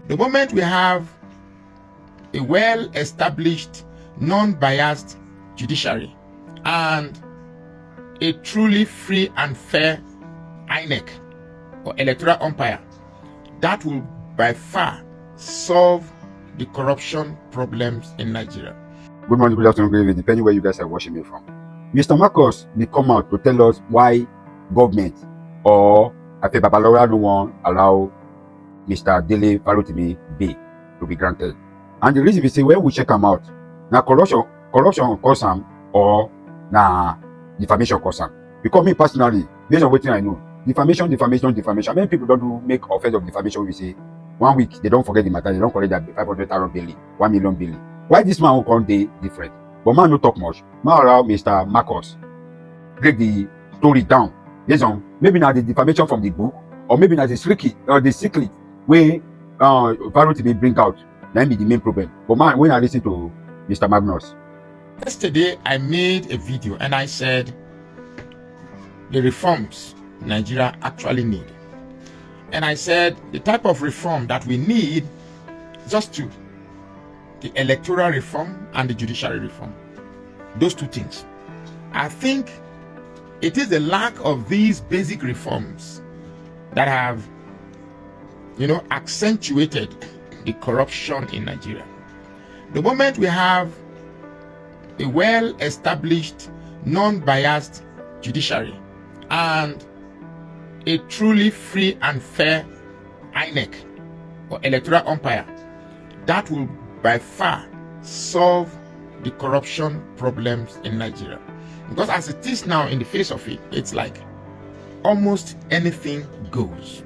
The moment we have a well-established, non-biased judiciary and a truly free and fair INEC or electoral umpire, that will by far solve the corruption problems in Nigeria. Good morning, good afternoon, good evening, depending where you guys are watching me from. Mr. Marcus will come out to tell us why government or Afe Babalola no one allow Mr. Dele Farotimi bail to be granted. And the reason we say when we check him out, now corruption cause him or now defamation cause him. Because me personally, based on what I know, defamation. Many people don't do make offense of defamation. We say 1 week they don't forget the matter, they don't collect that 500,000 bail, 1 million bail. Why this man will come day different? But man no talk much. Man allow Mr. Marcus break the story down based on maybe now the defamation from the book, or maybe now the secret way Farotimi bring out. That be the main problem. But man, when I listen to Mr. Magnus. Yesterday I made a video and I said the reforms Nigeria actually need. And I said the type of reform that we need, just two: the electoral reform and the judiciary reform. Those two things. I think it is the lack of these basic reforms that have, accentuated the corruption in Nigeria. The moment we have a well-established, non-biased judiciary and a truly free and fair INEC or electoral umpire, that will by far solve the corruption problems in Nigeria. Because as it is now, in the face of it, it's like almost anything goes.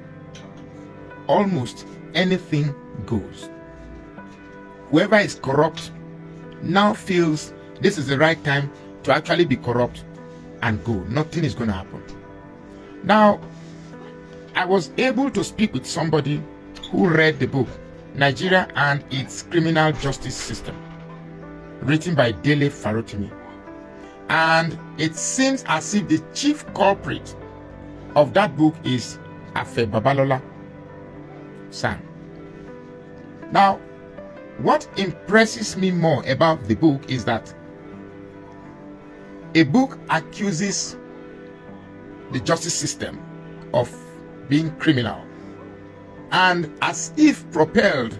Almost anything goes. Whoever is corrupt now feels this is the right time to actually be corrupt and go. Nothing is going to happen. Now, I was able to speak with somebody who read the book Nigeria and its Criminal Justice System, written by Dele Farotimi. And it seems as if the chief culprit of that book is Afe Babalola San. Now, what impresses me more about the book is that a book accuses the justice system of being criminal, and as if propelled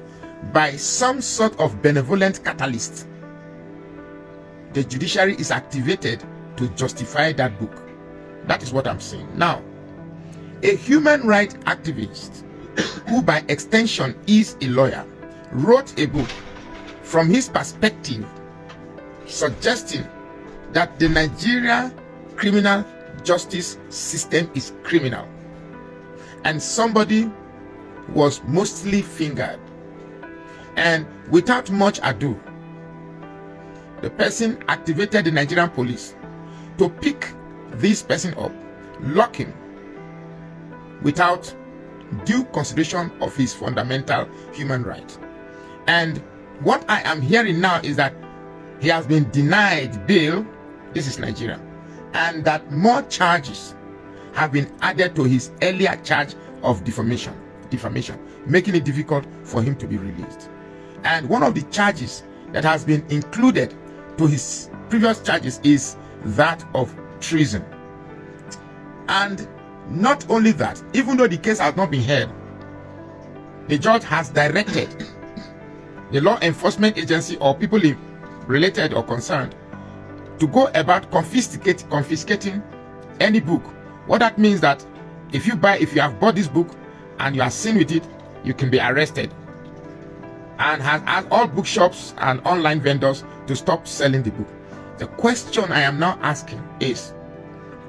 by some sort of benevolent catalyst, the judiciary is activated to justify that book. That is what I'm saying. Now, a human rights activist, who by extension is a lawyer, wrote a book from his perspective suggesting that the Nigeria criminal justice system is criminal, and somebody was mostly fingered. And without much ado, the person activated the Nigerian police to pick this person up, lock him without due consideration of his fundamental human rights. And what I am hearing now is that he has been denied bail. This is Nigeria. And that more charges have been added to his earlier charge of defamation, making it difficult for him to be released. And one of the charges that has been included to his previous charges is that of treason. And not only that, even though the case has not been heard, the judge has directed the law enforcement agency or people related or concerned to go about confiscating any book. What that means that if you have bought this book and you are seen with it, you can be arrested, and has asked all bookshops and online vendors to stop selling the book. The question I am now asking is,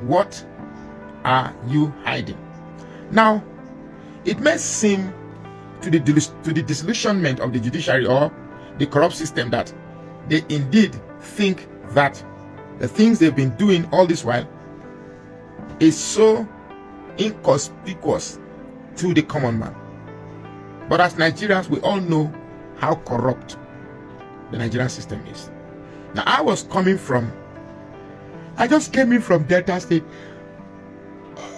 what are you hiding? Now, it may seem to the disillusionment of the judiciary or the corrupt system that they indeed think that the things they've been doing all this while is so inconspicuous to the common man. But as Nigerians, we all know how corrupt the Nigerian system is. Now, I just came in from Delta State.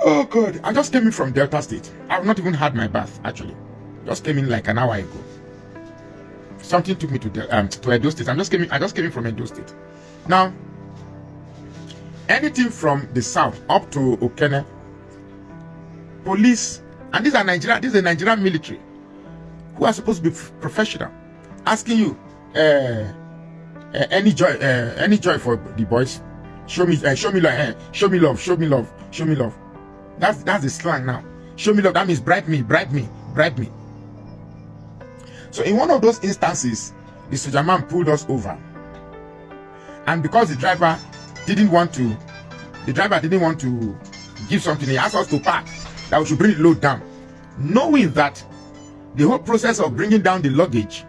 Oh God, I just came in from Delta State. I've not even had my bath, actually. Just came in like an hour ago. Something took me to Edo State. I just came in from Edo State. Now, anything from the south up to Okene, police, and this is the Nigerian military, who are supposed to be professional, asking you, any joy for the boys? Show me love, show me love, show me love, show me love. That's the slang now. Show me love. That means bribe me, bribe me, bribe me. So in one of those instances, the soldier man pulled us over, and because the driver didn't want to give something, he asked us to park, that we should bring the load down, knowing that the whole process of bringing down the luggage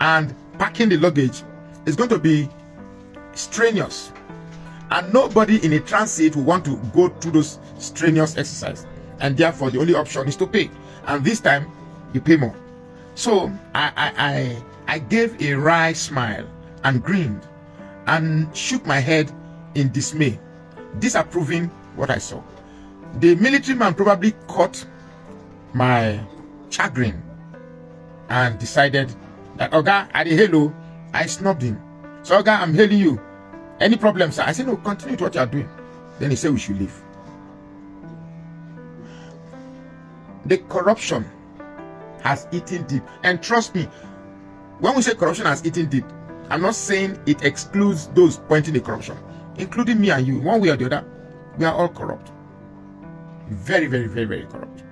and packing the luggage is going to be strenuous, and nobody in a transit will want to go through those strenuous exercises, and therefore the only option is to pay, and this time you pay more. So I gave a wry smile and grinned and shook my head in dismay, disapproving what I saw. The military man probably caught my chagrin and decided that, Oga, at the hello, I snubbed him. So, Oga, I'm hailing you. Any problem, sir? I said, no, continue with what you are doing. Then he said we should leave. The corruption has eaten deep. And trust me, when we say corruption has eaten deep, I'm not saying it excludes those pointing the corruption, including me and you. One way or the other, we are all corrupt. Very, very, very, very corrupt.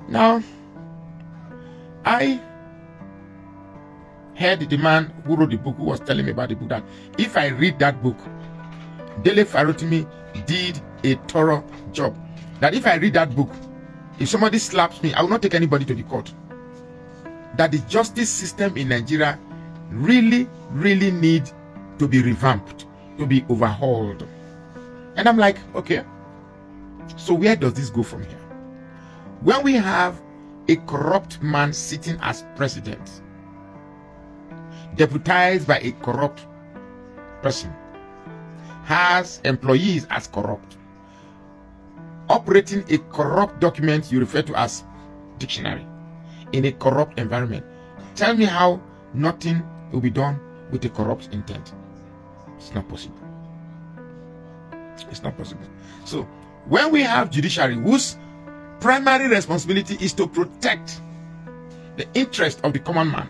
Now, I heard the man who wrote the book, who was telling me about the book, that if I read that book, Dele Farotimi did a thorough job. That if I read that book, if somebody slaps me, I will not take anybody to the court. That the justice system in Nigeria really, really need to be revamped, to be overhauled. And I'm like, okay, so where does this go from here? When we have a corrupt man sitting as president, deputized by a corrupt person, has employees as corrupt, operating a corrupt document you refer to as dictionary in a corrupt environment, tell me how nothing will be done with a corrupt intent. It's not possible. It's not possible. So when we have judiciary whose primary responsibility is to protect the interest of the common man,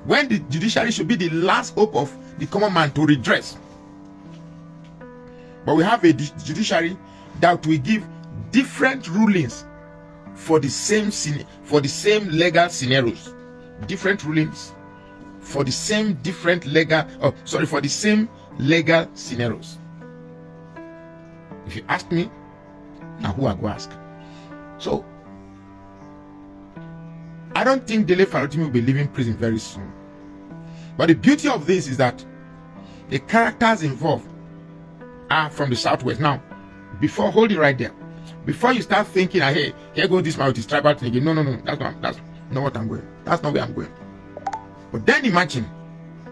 when the judiciary should be the last hope of the common man to redress, but we have a judiciary that will give different rulings for the same legal scenarios, different rulings for the same for the same legal scenarios. If you ask me, now who I go ask? So I don't think Dele Farotimi will be leaving prison very soon. But the beauty of this is that the characters involved are from the southwest. Now, hold it right there. Before you start thinking, hey, here goes this man with his tribal thing again. No, that's not what I'm going. That's not where I'm going. But then imagine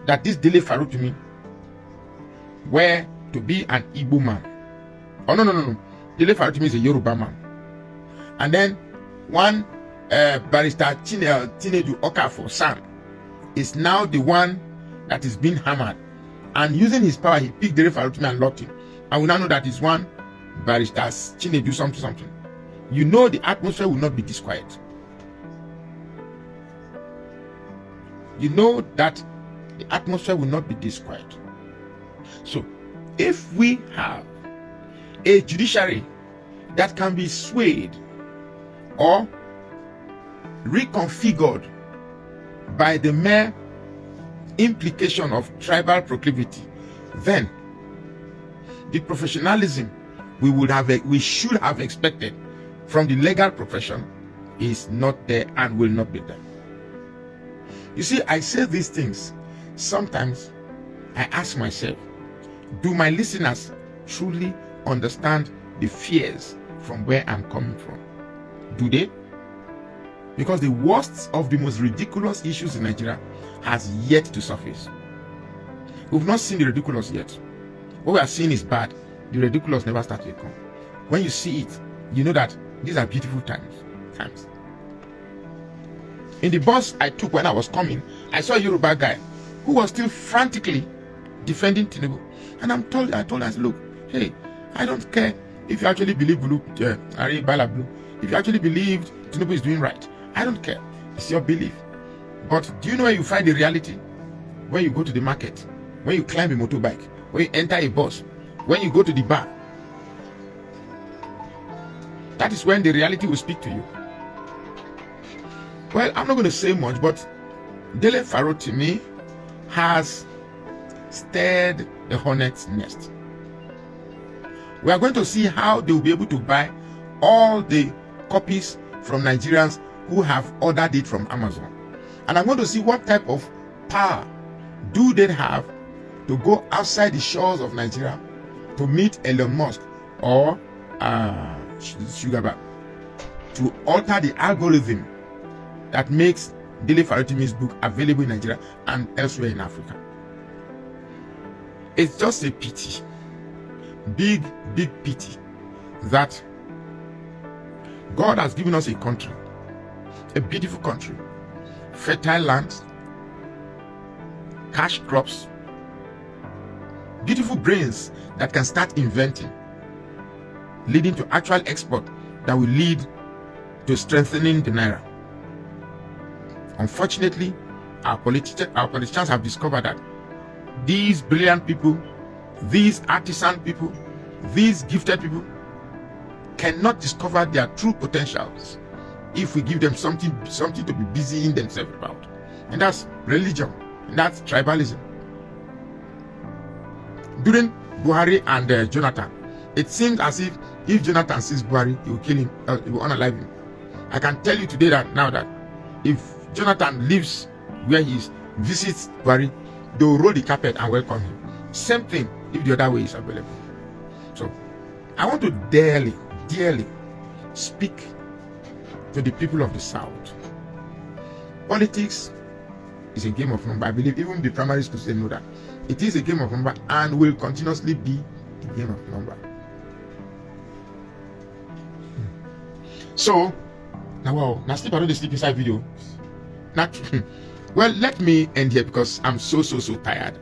that this Dele Farotimi were to be an Igbo man. Oh, no. Dele Farotimi is a Yoruba man. And then one barrister Chinedu Okafor Sam is now the one that is being hammered. And using his power, he picked Dele Farotimi and locked him. And we now know that is one barrister Chinedu something. You know the atmosphere will not be this quiet. You know that the atmosphere will not be this quiet. So, if we have a judiciary that can be swayed or reconfigured by the mere implication of tribal proclivity, then the professionalism we should have expected from the legal profession is not there and will not be there. You see, I say these things. Sometimes I ask myself, do my listeners truly understand the fears from where I'm coming from? Do they? Because the worst of the most ridiculous issues in Nigeria has yet to surface. We've not seen the ridiculous yet. What we are seeing is bad. The ridiculous never starts to come. When you see it, you know that these are beautiful times. In the bus I took when I was coming, I saw a Yoruba guy who was still frantically defending Tinubu. And I told him, look, hey, I don't care if you actually believe blue, if you actually believe Tinubu is doing right. I don't care. It's your belief. But do you know where you find the reality? When you go to the market, when you climb a motorbike, when you enter a bus, when you go to the bar. That is when the reality will speak to you. Well, I'm not going to say much, but Dele Farotimi has stirred the hornet's nest. We are going to see how they will be able to buy all the copies from Nigerians who have ordered it from Amazon. And I'm going to see what type of power do they have to go outside the shores of Nigeria to meet Elon Musk or Sugarba to alter the algorithm that makes Dele Farotimi's book available in Nigeria and elsewhere in Africa. It's just a pity, big pity, that God has given us a country, a beautiful country, fertile lands, cash crops, beautiful brains that can start inventing, leading to actual export that will lead to strengthening the naira. Unfortunately, our politicians have discovered that these brilliant people, these artisan people, these gifted people cannot discover their true potentials if we give them something to be busying themselves about. And that's religion, and that's tribalism. During Buhari and Jonathan, it seemed as if Jonathan sees Buhari, he will kill him, he will unalive him. I can tell you today that now that if Jonathan lives where he is, visits Buhari, they will roll the carpet and welcome him. Same thing if the other way is available. So I want to dearly speak to the people of the South. Politics is a game of number. I believe even the primary schools they know that. It is a game of number and will continuously be a game of number. So now sleep, I don't sleep inside video. Well, let me end here because I'm so tired.